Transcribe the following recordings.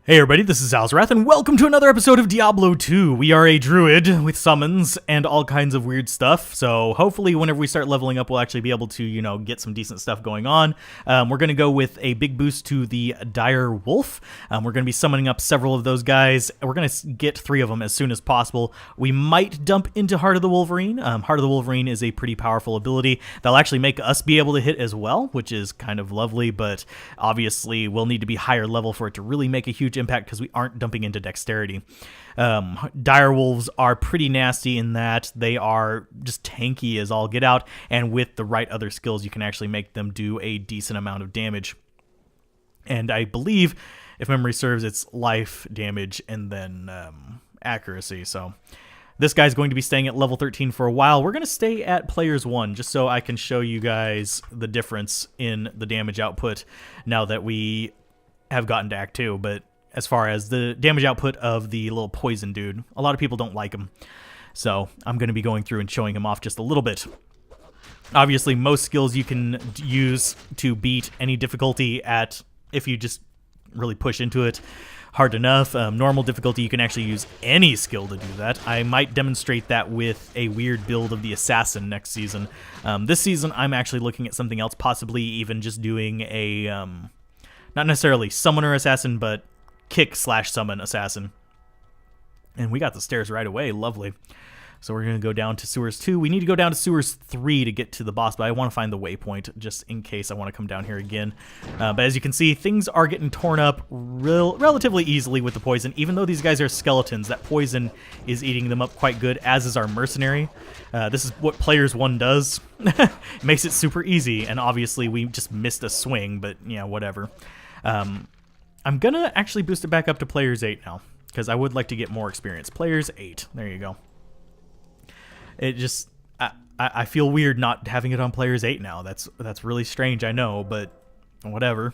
Hey everybody, this is Alzorath, and welcome to another episode of Diablo 2. We are a druid with summons and all kinds of weird stuff, so hopefully whenever we start leveling up, we'll actually be able to, get some decent stuff going on. We're going to go with a big boost to the dire wolf. We're going to be summoning up several of those guys. We're going to get 3 of them as soon as possible. We might dump into Heart of the Wolverine. Heart of the Wolverine is a pretty powerful ability that'll actually make us be able to hit as well, which is kind of lovely, but obviously we'll need to be higher level for it to really make a huge impact because we aren't dumping into dexterity. Dire wolves are pretty nasty in that they are just tanky as all get out, and with the right other skills you can actually make them do a decent amount of damage. And I believe, if memory serves, it's life, damage, and then accuracy. So this guy's going to be staying at level 13 for a while. We're going to stay at players 1 just so I can show you guys the difference in the damage output now that we have gotten to Act 2. But as far as the damage output of the little poison dude, a lot of people don't like him. So I'm going to be going through and showing him off just a little bit. Obviously, most skills you can use to beat any difficulty at, if you just really push into it hard enough. Normal difficulty, you can actually use any skill to do that. I might demonstrate that with a weird build of the assassin next season. This season, I'm actually looking at something else, possibly even just doing a, not necessarily summoner assassin, but kick/summon assassin. And we got the stairs right away. Lovely. So we're going to go down to sewers 2. We need to go down to sewers 3 to get to the boss, but I want to find the waypoint just in case I want to come down here again. But as you can see, things are getting torn up relatively easily with the poison. Even though these guys are skeletons, that poison is eating them up quite good, as is our mercenary. This is what players 1 does. It makes it super easy, and obviously we just missed a swing, but yeah, whatever. I'm going to actually boost it back up to players 8 now, because I would like to get more experience. Players 8. There you go. It just, I feel weird not having it on players 8 now. That's really strange, I know, but whatever.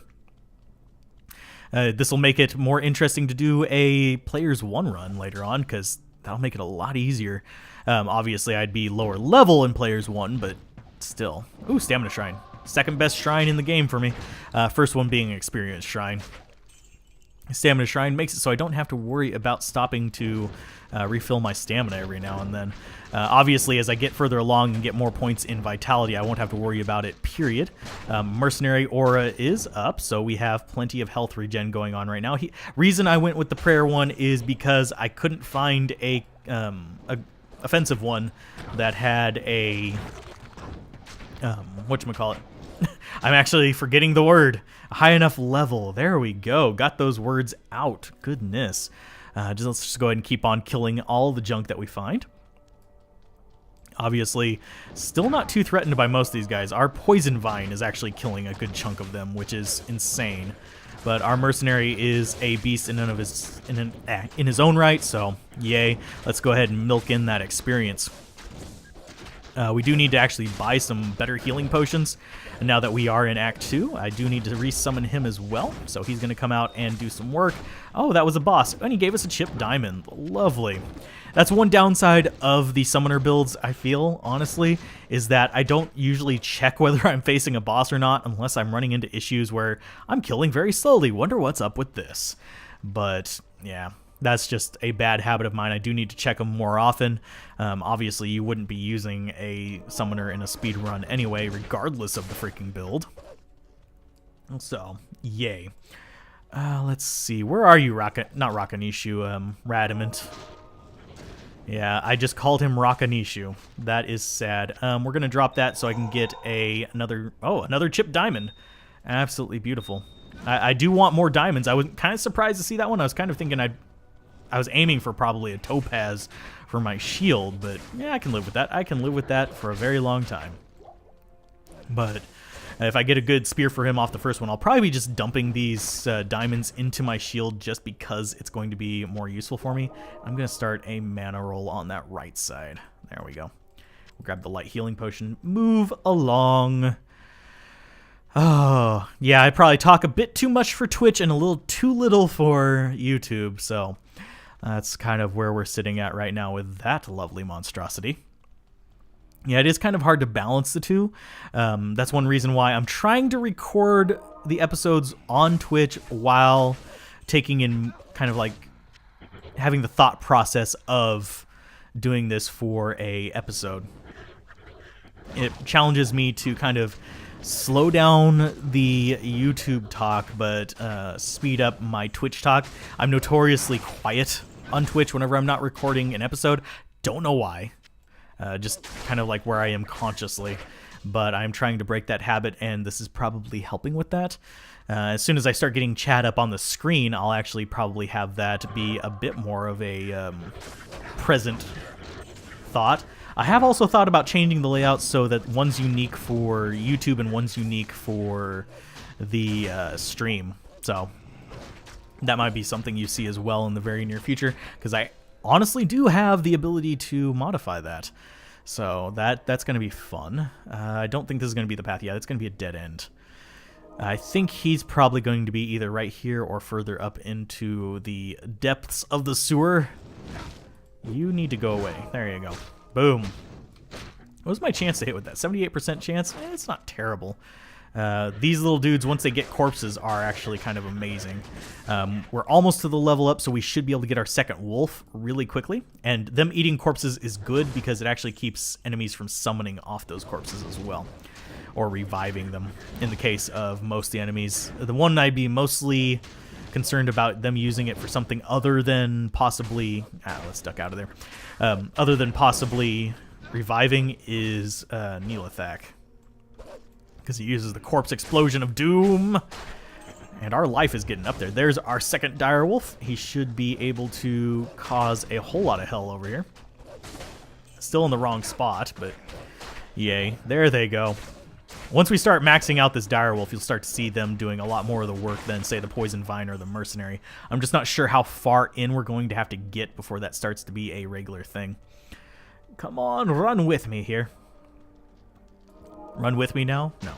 This will make it more interesting to do a players 1 run later on, because that'll make it a lot easier. Obviously, I'd be lower level in players 1, but still. Ooh, Stamina Shrine. Second best shrine in the game for me. First one being Experience Shrine. Stamina Shrine makes it so I don't have to worry about stopping to refill my stamina every now and then. Obviously, as I get further along and get more points in Vitality, I won't have to worry about it, period. Mercenary Aura is up, so we have plenty of health regen going on right now. Reason I went with the Prayer one is because I couldn't find a offensive one that had a... whatchamacallit? I'm actually forgetting the word. High enough level. There we go. Got those words out. Goodness. Let's just go ahead and keep on killing all the junk that we find. Obviously, still not too threatened by most of these guys. Our Poison Vine is actually killing a good chunk of them, which is insane. But our mercenary is a beast in his own right, so yay. Let's go ahead and milk in that experience. We do need to actually buy some better healing potions. And now that we are in Act 2, I do need to resummon him as well. So he's going to come out and do some work. Oh, that was a boss. And he gave us a chipped diamond. Lovely. That's one downside of the summoner builds, I feel, honestly, is that I don't usually check whether I'm facing a boss or not unless I'm running into issues where I'm killing very slowly. Wonder what's up with this. But, yeah. That's just a bad habit of mine. I do need to check them more often. Obviously, you wouldn't be using a summoner in a speed run anyway, regardless of the freaking build. So, yay. Let's see. Where are you, not Rakanishu, Radamant? Yeah, I just called him Rakanishu. That is sad. We're going to drop that so I can get another chipped diamond. Absolutely beautiful. I do want more diamonds. I was kind of surprised to see that one. I was kind of thinking I was aiming for probably a topaz for my shield, but yeah, I can live with that. I can live with that for a very long time. But if I get a good spear for him off the first one, I'll probably be just dumping these diamonds into my shield just because it's going to be more useful for me. I'm going to start a mana roll on that right side. There we go. We'll grab the light healing potion. Move along. Oh, yeah, I probably talk a bit too much for Twitch and a little too little for YouTube, so that's kind of where we're sitting at right now with that lovely monstrosity. Yeah, it is kind of hard to balance the two. That's one reason why I'm trying to record the episodes on Twitch while taking in kind of like having the thought process of doing this for a episode. It challenges me to kind of slow down the YouTube talk, but speed up my Twitch talk. I'm notoriously quiet on Twitch whenever I'm not recording an episode. Don't know why. Just kind of like where I am consciously. But I'm trying to break that habit, and this is probably helping with that. As soon as I start getting chat up on the screen, I'll actually probably have that be a bit more of a present thought. I have also thought about changing the layout so that one's unique for YouTube and one's unique for the stream. So that might be something you see as well in the very near future, because I honestly do have the ability to modify that. So that's going to be fun. I don't think this is going to be the path. Yeah, it's going to be a dead end. I think he's probably going to be either right here or further up into the depths of the sewer. You need to go away. There you go. Boom. What was my chance to hit with that? 78% chance? It's not terrible. These little dudes, once they get corpses, are actually kind of amazing. We're almost to the level up, so we should be able to get our second wolf really quickly. And them eating corpses is good because it actually keeps enemies from summoning off those corpses as well. Or reviving them, in the case of most of the enemies. The one I'd be mostly concerned about them using it for something other than possibly... let's duck out of there. Other than possibly reviving is Neelathak. Because he uses the corpse explosion of doom. And our life is getting up there. There's our second direwolf. He should be able to cause a whole lot of hell over here. Still in the wrong spot, but yay. There they go. Once we start maxing out this direwolf, you'll start to see them doing a lot more of the work than, say, the poison vine or the mercenary. I'm just not sure how far in we're going to have to get before that starts to be a regular thing. Come on, run with me here. Run with me now? No.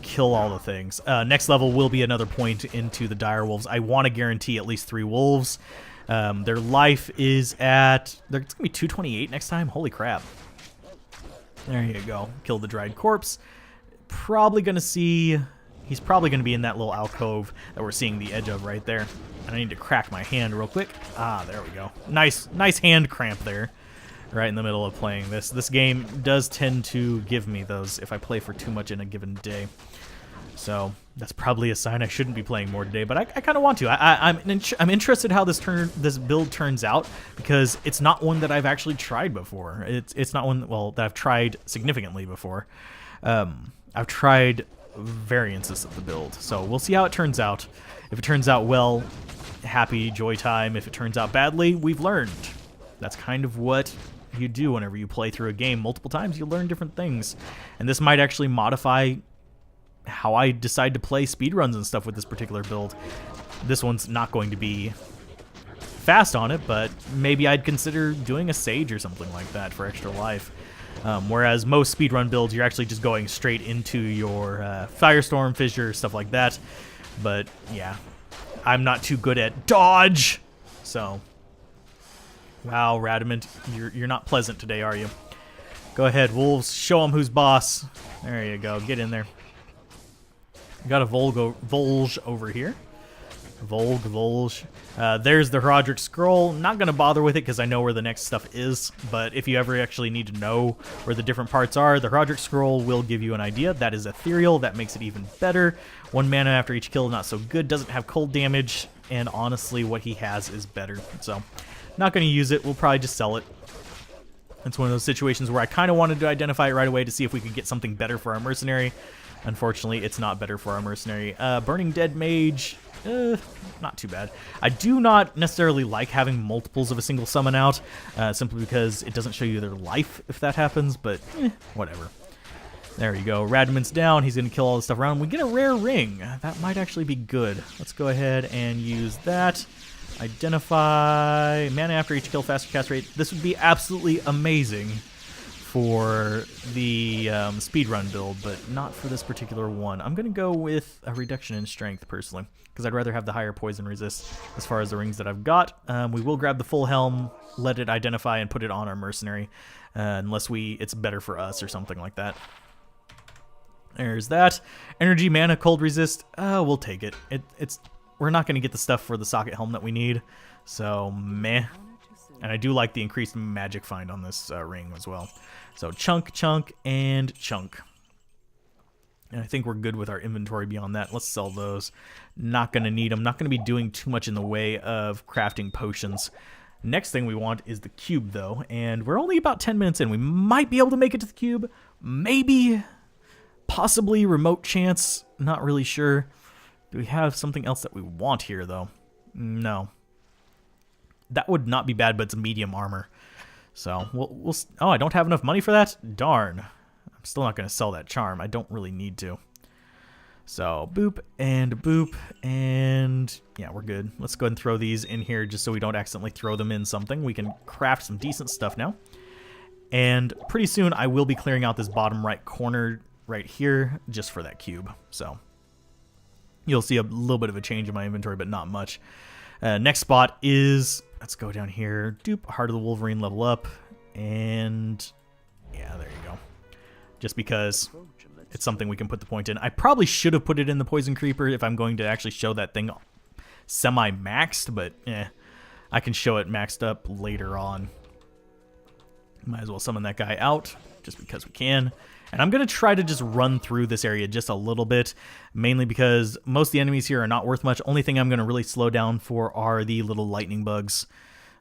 Kill all the things. Next level will be another point into the direwolves. I want to guarantee at least 3 wolves. Their life is at... It's going to be 228 next time? Holy crap. There you go. Kill the dried corpse. Probably going to see... He's probably going to be in that little alcove that we're seeing the edge of right there. And I need to crack my hand real quick. Ah, there we go. Nice hand cramp there. Right in the middle of playing this. This game does tend to give me those if I play for too much in a given day. So that's probably a sign I shouldn't be playing more today, but I kind of want to. I'm interested how this build turns out, because it's not one that I've actually tried before. It's not one, well, that I've tried significantly before. I've tried variances of the build, so we'll see how it turns out. If it turns out well, happy joy time. If it turns out badly, we've learned. That's kind of what you do whenever you play through a game multiple times. You learn different things, and this might actually modify how I decide to play speedruns and stuff with this particular build. This one's not going to be fast on it, but maybe I'd consider doing a Sage or something like that for extra life. Whereas most speedrun builds, you're actually just going straight into your Firestorm, Fissure, stuff like that. But yeah, I'm not too good at dodge, so... Wow, Radamant, you're not pleasant today, are you? Go ahead, wolves. Show them who's boss. There you go. Get in there. Got a Volge over here. Volge. There's the Herodric Scroll. Not going to bother with it because I know where the next stuff is. But if you ever actually need to know where the different parts are, the Herodric Scroll will give you an idea. That is ethereal. That makes it even better. 1 mana after each kill, not so good. Doesn't have cold damage. And honestly, what he has is better. So... Not going to use it. We'll probably just sell it. It's one of those situations where I kind of wanted to identify it right away to see if we could get something better for our mercenary. Unfortunately, it's not better for our mercenary. Burning Dead Mage, not too bad. I do not necessarily like having multiples of a single summon out, simply because it doesn't show you their life if that happens, but whatever. There you go. Radamant's down. He's going to kill all the stuff around him. We get a rare ring. That might actually be good. Let's go ahead and use that. Identify mana after each kill, faster cast rate. This would be absolutely amazing for the speedrun build, but not for this particular one. I'm going to go with a reduction in strength, personally, because I'd rather have the higher poison resist as far as the rings that I've got. We will grab the full helm, let it identify, and put it on our mercenary, unless it's better for us or something like that. There's that. Energy, mana, cold resist. We'll take it. It's we're not going to get the stuff for the socket helm that we need. So, meh. And I do like the increased magic find on this ring as well. So, chunk, chunk, and chunk. And I think we're good with our inventory beyond that. Let's sell those. Not going to need them. Not going to be doing too much in the way of crafting potions. Next thing we want is the cube, though. And we're only about 10 minutes in. We might be able to make it to the cube. Maybe. Possibly. Remote chance. Not really sure. Do we have something else that we want here, though? No. That would not be bad, but it's medium armor. So, we'll oh, I don't have enough money for that? Darn. I'm still not going to sell that charm. I don't really need to. So, boop, and yeah, we're good. Let's go ahead and throw these in here just so we don't accidentally throw them in something. We can craft some decent stuff now. And pretty soon, I will be clearing out this bottom right corner right here just for that cube. So, you'll see a little bit of a change in my inventory, but not much. Next spot is, let's go down here. Doop, Heart of the Wolverine, level up. And yeah, there you go. Just because it's something we can put the point in. I probably should have put it in the Poison Creeper if I'm going to actually show that thing semi-maxed, but I can show it maxed up later on. Might as well summon that guy out, just because we can. And I'm going to try to just run through this area just a little bit, mainly because most of the enemies here are not worth much. Only thing I'm going to really slow down for are the little lightning bugs.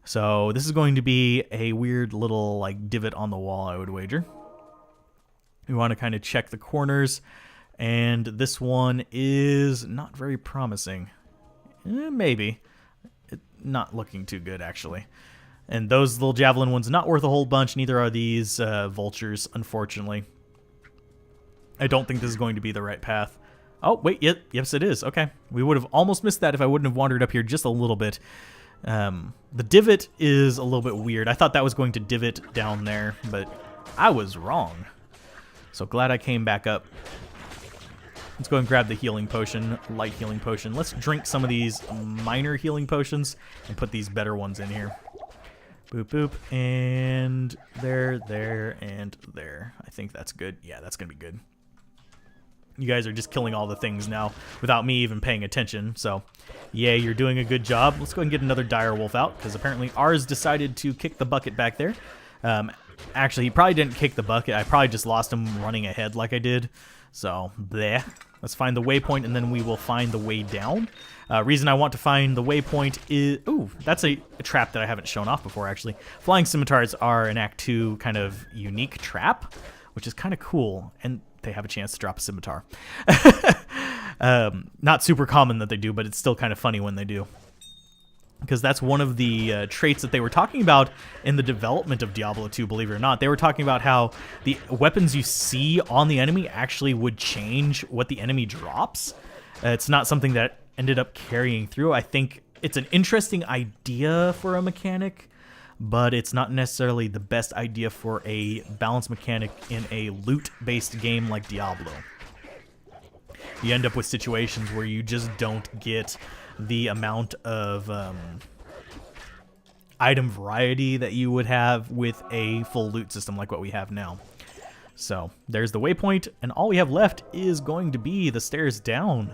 So this is going to be a weird little like divot on the wall, I would wager. We want to kind of check the corners, and this one is not very promising. Maybe. Not looking too good, actually. And those little javelin ones, not worth a whole bunch. Neither are these vultures, unfortunately. I don't think this is going to be the right path. Oh, wait, yes it is. Okay. We would have almost missed that if I wouldn't have wandered up here just a little bit. The divot is a little bit weird. I thought that was going to divot down there, but I was wrong. So glad I came back up. Let's go and grab the healing potion, light healing potion. Let's drink some of these minor healing potions and put these better ones in here. Boop, boop, and there, and there. I think that's good. Yeah, that's going to be good. You guys are just killing all the things now without me even paying attention. So, yay, you're doing a good job. Let's go and get another dire wolf out, because apparently ours decided to kick the bucket back there. Actually, he probably didn't kick the bucket. I probably just lost him running ahead like I did. So, bleh. Let's find the waypoint, and then we will find the way down. Reason I want to find the waypoint is... Ooh, that's a trap that I haven't shown off before, actually. Flying scimitars are an Act 2 kind of unique trap, which is kind of cool. And they have a chance to drop a scimitar. Not super common that they do, but it's still kind of funny when they do. Because that's one of the traits that they were talking about in the development of Diablo 2, believe it or not. They were talking about how the weapons you see on the enemy actually would change what the enemy drops. It's not something that ended up carrying through. I think it's an interesting idea for a mechanic, but it's not necessarily the best idea for a balance mechanic in a loot-based game like Diablo. You end up with situations where you just don't get the amount of item variety that you would have with a full loot system like what we have now. So there's the waypoint, and all we have left is going to be the stairs down.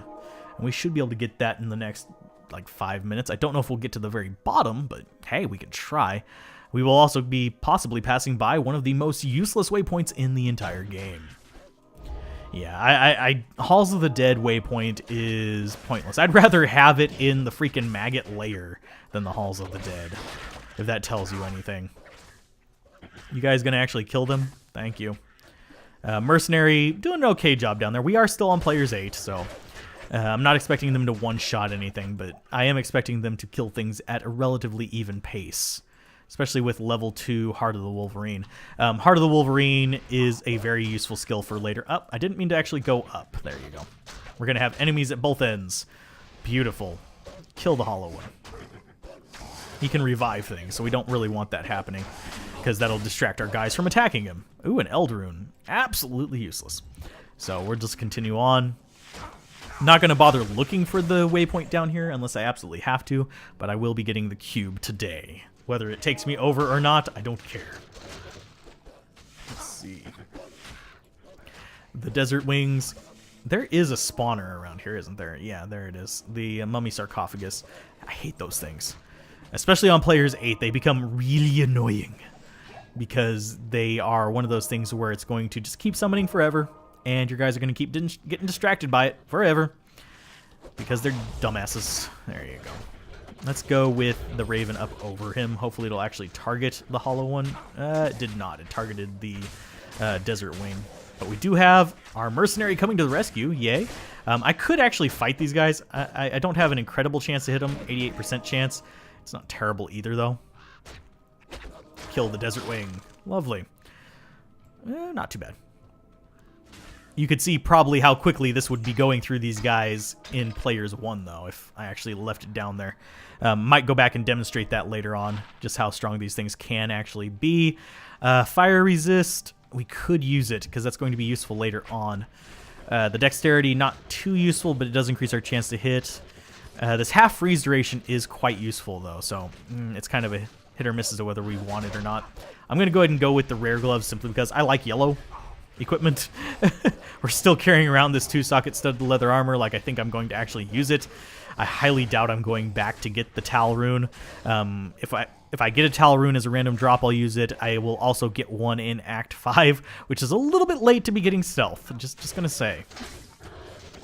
And we should be able to get that in the next like 5 minutes. I don't know if we'll get to the very bottom, but hey, we could try. We will also be possibly passing by one of the most useless waypoints in the entire game. Yeah, Halls of the Dead waypoint is pointless. I'd rather have it in the freaking maggot lair than the Halls of the Dead, if that tells you anything. You guys gonna actually kill them? Thank you. Mercenary, doing an okay job down there. We are still on players 8, so I'm not expecting them to one-shot anything, but I am expecting them to kill things at a relatively even pace. Especially with level 2 Heart of the Wolverine. Heart of the Wolverine is a very useful skill for later. Oh, I didn't mean to actually go up. There you go. We're going to have enemies at both ends. Beautiful. Kill the hollow one. He can revive things, so we don't really want that happening, because that'll distract our guys from attacking him. Ooh, an Eld Rune. Absolutely useless. So we'll just continue on. Not going to bother looking for the waypoint down here unless I absolutely have to, but I will be getting the cube today. Whether it takes me over or not, I don't care. Let's see. The Desert Wings. There is a spawner around here, isn't there? Yeah, there it is. The mummy sarcophagus. I hate those things. Especially on players 8, they become really annoying. Because they are one of those things where it's going to just keep summoning forever. And your guys are going to keep getting distracted by it forever. Because they're dumbasses. There you go. Let's go with the Raven up over him. Hopefully it'll actually target the hollow one. It did not. It targeted the Desert Wing. But we do have our mercenary coming to the rescue. Yay. I could actually fight these guys. I don't have an incredible chance to hit them. 88% chance. It's not terrible either, though. Kill the Desert Wing. Lovely. Not too bad. You could see probably how quickly this would be going through these guys in Players 1, though, if I actually left it down there. Might go back and demonstrate that later on, just how strong these things can actually be. Fire resist. We could use it, because that's going to be useful later on. The dexterity, not too useful, but it does increase our chance to hit. This half freeze duration is quite useful, though, so it's kind of a hit or miss as to whether we want it or not. I'm going to go ahead and go with the rare gloves, simply because I like yellow equipment. We're still carrying around this 2-socket studded leather armor, like I think I'm going to actually use it. I highly doubt I'm going back to get the Tal rune. If I get a Tal rune as a random drop, I'll use it. I will also get one in Act 5, which is a little bit late to be getting stealth. Just gonna say,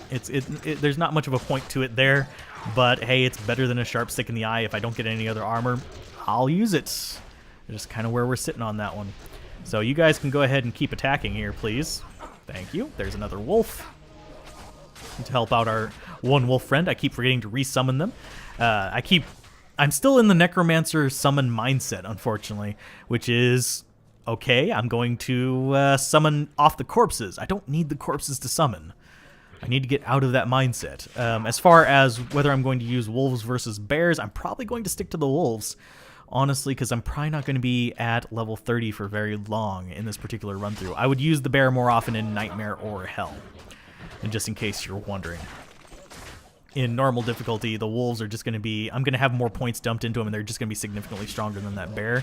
there's not much of a point to it there, but hey, it's better than a sharp stick in the eye. If I don't get any other armor, I'll use it. Just kind of where we're sitting on that one. So you guys can go ahead and keep attacking here, please. Thank you. There's another wolf. To help out our one wolf friend, I keep forgetting to resummon them. I'm still in the necromancer summon mindset, unfortunately, which is okay. I'm going to summon off the corpses. I don't need the corpses to summon. I need to get out of that mindset. As far as whether I'm going to use wolves versus bears, I'm probably going to stick to the wolves, honestly, because I'm probably not going to be at level 30 for very long in this particular run through. I would use the bear more often in Nightmare or Hell. And just in case you're wondering, in normal difficulty, the wolves are just going to be, I'm going to have more points dumped into them, and they're just going to be significantly stronger than that bear.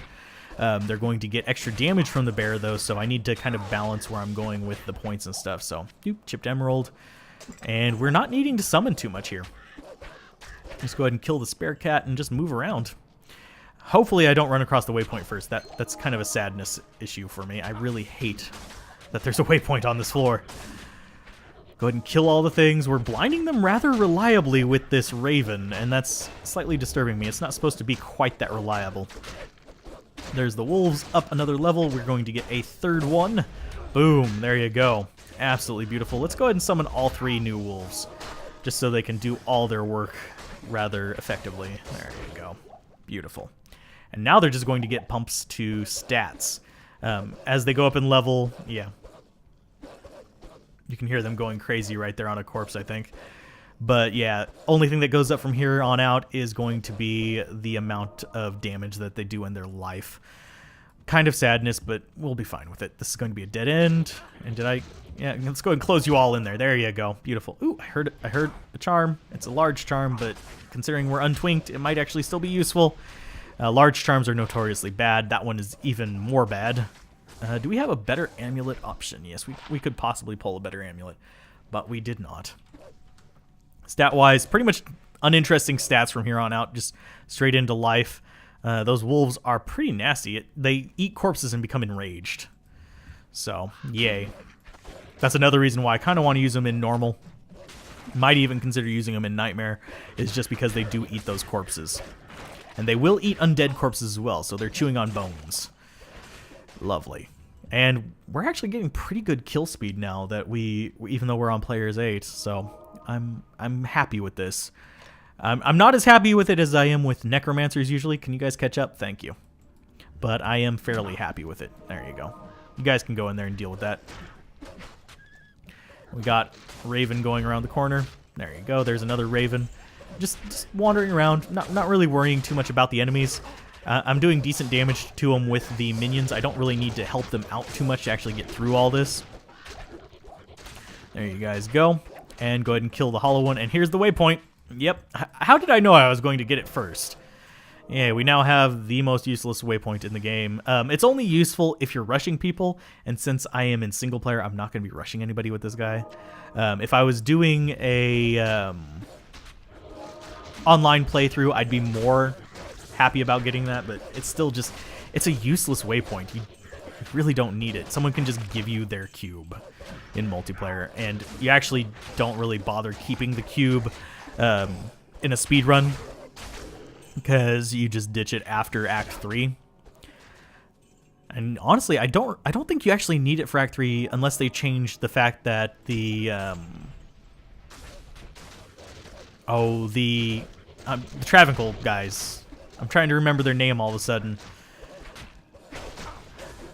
They're going to get extra damage from the bear, though, so I need to kind of balance where I'm going with the points and stuff. So, chipped emerald. And we're not needing to summon too much here. Just go ahead and kill the spare cat and just move around. Hopefully I don't run across the waypoint first. That's kind of a sadness issue for me. I really hate that there's a waypoint on this floor. Go ahead and kill all the things. We're blinding them rather reliably with this Raven, and that's slightly disturbing me. It's not supposed to be quite that reliable. There's the wolves up another level. We're going to get a third one. Boom, there you go. Absolutely beautiful. Let's go ahead and summon all 3 new wolves, just so they can do all their work rather effectively. There you go. Beautiful. And now they're just going to get pumps to stats. As they go up in level, yeah. You can hear them going crazy right there on a corpse, I think. But yeah, only thing that goes up from here on out is going to be the amount of damage that they do in their life. Kind of sadness, but we'll be fine with it. This is going to be a dead end. And yeah, let's go ahead and close you all in there. There you go. Beautiful. Ooh, I heard a charm. It's a large charm, but considering we're untwinked, it might actually still be useful. Large charms are notoriously bad. That one is even more bad. Do we have a better amulet option? Yes, we could possibly pull a better amulet, but we did not. Stat-wise, pretty much uninteresting stats from here on out, just straight into life. Those wolves are pretty nasty. They eat corpses and become enraged. So, yay. That's another reason why I kind of want to use them in normal. Might even consider using them in Nightmare, is just because they do eat those corpses. And they will eat undead corpses as well, so they're chewing on bones. Lovely. And we're actually getting pretty good kill speed now that even though we're on players 8, so I'm happy with this. I'm not as happy with it as I am with necromancers usually. Can you guys catch up? Thank you. But I am fairly happy with it. There you go. You guys can go in there and deal with that. We got Raven going around the corner. There you go. There's another Raven. Just wandering around, not really worrying too much about the enemies. I'm doing decent damage to them with the minions. I don't really need to help them out too much to actually get through all this. There you guys go. And go ahead and kill the hollow one. And here's the waypoint. Yep. How did I know I was going to get it first? Yeah, we now have the most useless waypoint in the game. It's only useful if you're rushing people, and since I am in single player, I'm not going to be rushing anybody with this guy. If I was doing a online playthrough, I'd be more happy about getting that, but it's still just, it's a useless waypoint. You really don't need it. Someone can just give you their cube in multiplayer, and you actually don't really bother keeping the cube in a speed run, because you just ditch it after Act 3. And honestly, I don't think you actually need it for Act 3 unless they change the fact that the Travancore guys. I'm trying to remember their name all of a sudden.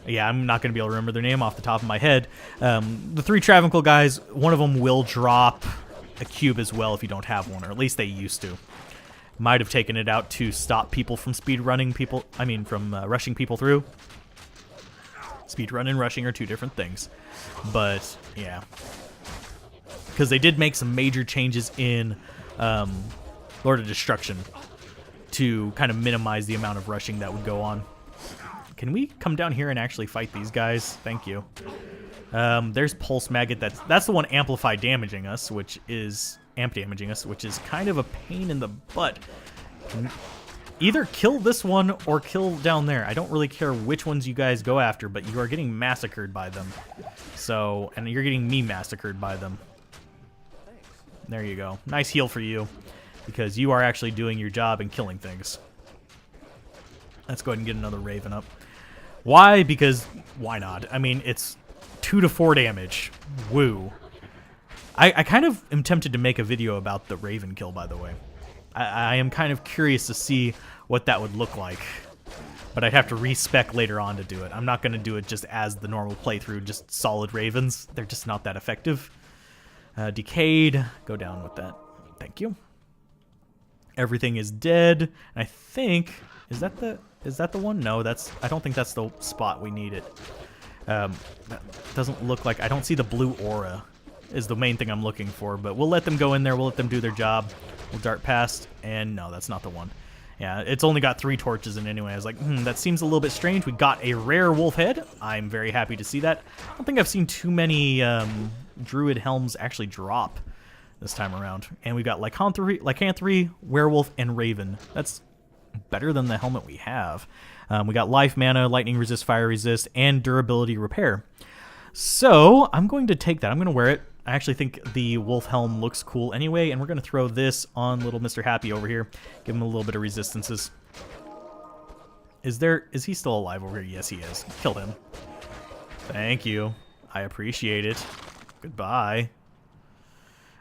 Yeah, I'm not going to be able to remember their name off the top of my head. The 3 Travancore guys, one of them will drop a cube as well if you don't have one, or at least they used to. Might have taken it out to stop people from from rushing people through. Speedrun and rushing are 2 different things. But, yeah. Because they did make some major changes in Lord of Destruction to kind of minimize the amount of rushing that would go on. Can we come down here and actually fight these guys? Thank you. There's Pulse Maggot. That's the one amp damaging us, which is kind of a pain in the butt. Either kill this one or kill down there. I don't really care which ones you guys go after, but you are getting massacred by them. So, and you're getting me massacred by them. There you go. Nice heal for you, because you are actually doing your job and killing things. Let's go ahead and get another Raven up. Why? Because why not? I mean, it's 2 to 4 damage. Woo. I kind of am tempted to make a video about the Raven kill, by the way. I am kind of curious to see what that would look like. But I'd have to respec later on to do it. I'm not going to do it just as the normal playthrough, just solid Ravens. They're just not that effective. Decayed. Go down with that. Thank you. Everything is dead. I think... Is that the one? No, I don't think that's the spot we need it. That doesn't look like... I don't see the blue aura is the main thing I'm looking for, but we'll let them go in there. We'll let them do their job. We'll dart past, and no, that's not the one. Yeah, it's only got 3 torches in anyway. I was like, that seems a little bit strange. We got a rare wolf head. I'm very happy to see that. I don't think I've seen too many Druid helms actually drop this time around. And we've got Lycanthropy, Werewolf, and Raven. That's better than the helmet we have. We got life, mana, lightning resist, fire resist, and durability repair. So I'm going to take that. I'm going to wear it. I actually think the wolf helm looks cool anyway, and we're going to throw this on little Mr. Happy over here. Give him a little bit of resistances. Is he still alive over here? Yes, he is. Kill him. Thank you. I appreciate it. Goodbye.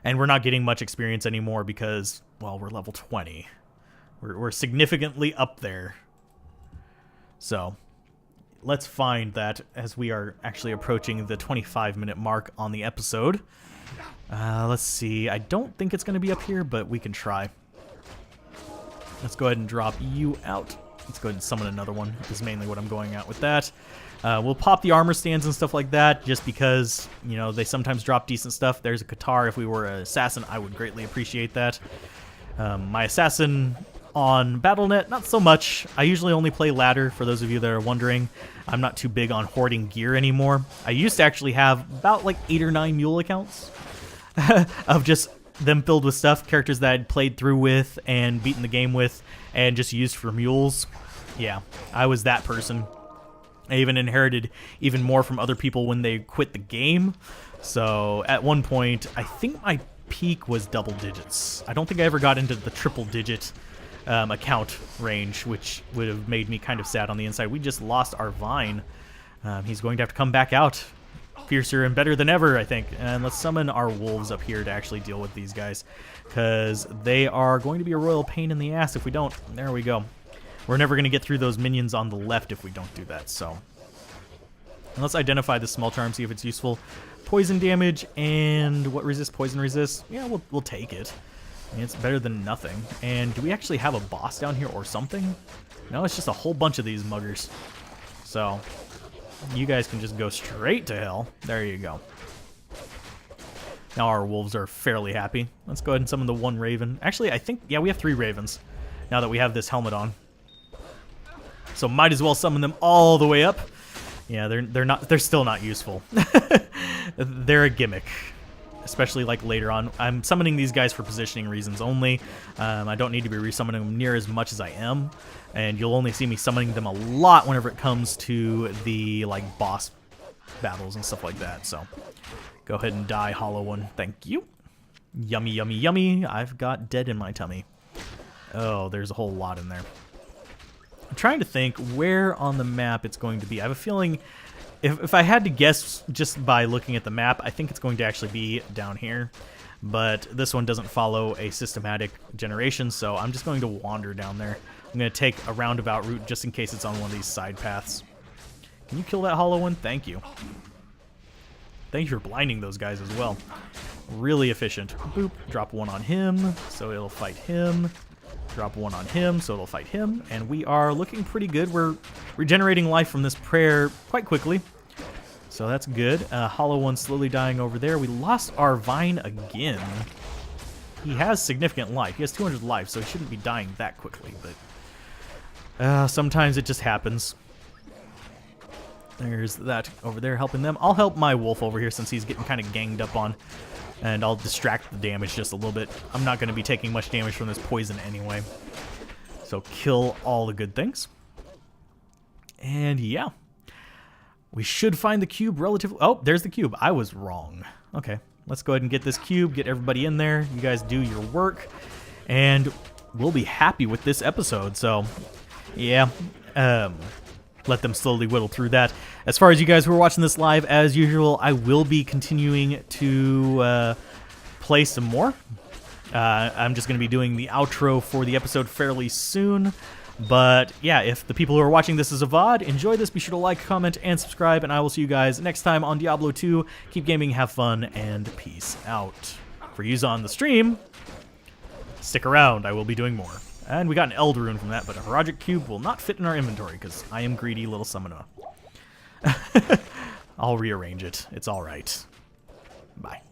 And we're not getting much experience anymore because, well, we're level 20. We're significantly up there. So let's find that as we are actually approaching the 25-minute mark on the episode. Let's see. I don't think it's going to be up here, but we can try. Let's go ahead and drop you out. Let's go ahead and summon another one, is mainly what I'm going at with that. We'll pop the armor stands and stuff like that, just because, you know, they sometimes drop decent stuff. There's a Qatar. If we were an assassin, I would greatly appreciate that. My assassin... on Battlenet, not so much. I usually only play ladder, for those of you that are wondering. I'm not too big on hoarding gear anymore. I used to actually have about like 8 or 9 mule accounts of just them filled with stuff, characters that I'd played through with and beaten the game with and just used for mules. Yeah, I was that person. I even inherited even more from other people when they quit the game. So at one point, I think my peak was double digits. I don't think I ever got into the triple digit account range, which would have made me kind of sad on the inside. We just lost our Vine. He's going to have to come back out fiercer and better than ever, I think. And let's summon our wolves up here to actually deal with these guys, because they are going to be a royal pain in the ass if we don't. There we go. We're never going to get through those minions on the left if we don't do that. So let's identify the small charm, see if it's useful. Poison damage, and what resists? Poison resists. Yeah, we'll take it. I mean, it's better than nothing. And do we actually have a boss down here or something? No, it's just a whole bunch of these muggers. So you guys can just go straight to hell. There you go. Now our wolves are fairly happy. Let's go ahead and summon the one raven. Actually, I think, yeah, we have 3 ravens now that we have this helmet on. So might as well summon them all the way up. Yeah, they're still not useful. They're a gimmick, especially like later on. I'm summoning these guys for positioning reasons only. I don't need to be resummoning them near as much as I am, and you'll only see me summoning them a lot whenever it comes to the like boss battles and stuff like that. So go ahead and die, Hollow One. Thank you. Yummy, yummy, yummy. I've got dead in my tummy. Oh, there's a whole lot in there. I'm trying to think where on the map it's going to be. I have a feeling, if I had to guess just by looking at the map, I think it's going to actually be down here. But this one doesn't follow a systematic generation, so I'm just going to wander down there. I'm going to take a roundabout route just in case it's on one of these side paths. Can you kill that Hollow One? Thank you. Thank you for blinding those guys as well. Really efficient. Boop. Drop one on him, so it'll fight him. Drop one on him, so it'll fight him. And we are looking pretty good. We're regenerating life from this prayer quite quickly. So that's good. Hollow One slowly dying over there. We lost our Vine again. He has significant life. He has 200 life, so he shouldn't be dying that quickly. But sometimes it just happens. There's that over there helping them. I'll help my wolf over here since he's getting kind of ganged up on. And I'll distract the damage just a little bit. I'm not going to be taking much damage from this poison anyway. So kill all the good things. And yeah. We should find the cube relatively... Oh, there's the cube. I was wrong. Okay, let's go ahead and get this cube. Get everybody in there. You guys do your work. And we'll be happy with this episode. So, yeah. Let them slowly whittle through that. As far as you guys who are watching this live, as usual, I will be continuing to play some more. I'm just going to be doing the outro for the episode fairly soon. But yeah, if the people who are watching this as a VOD enjoy this, be sure to like, comment, and subscribe. And I will see you guys next time on Diablo 2. Keep gaming, have fun, and peace out. For yous on the stream, stick around. I will be doing more. And we got an Eld Rune from that, but a Horadric Cube will not fit in our inventory because I am greedy little summoner. I'll rearrange it. It's alright. Bye.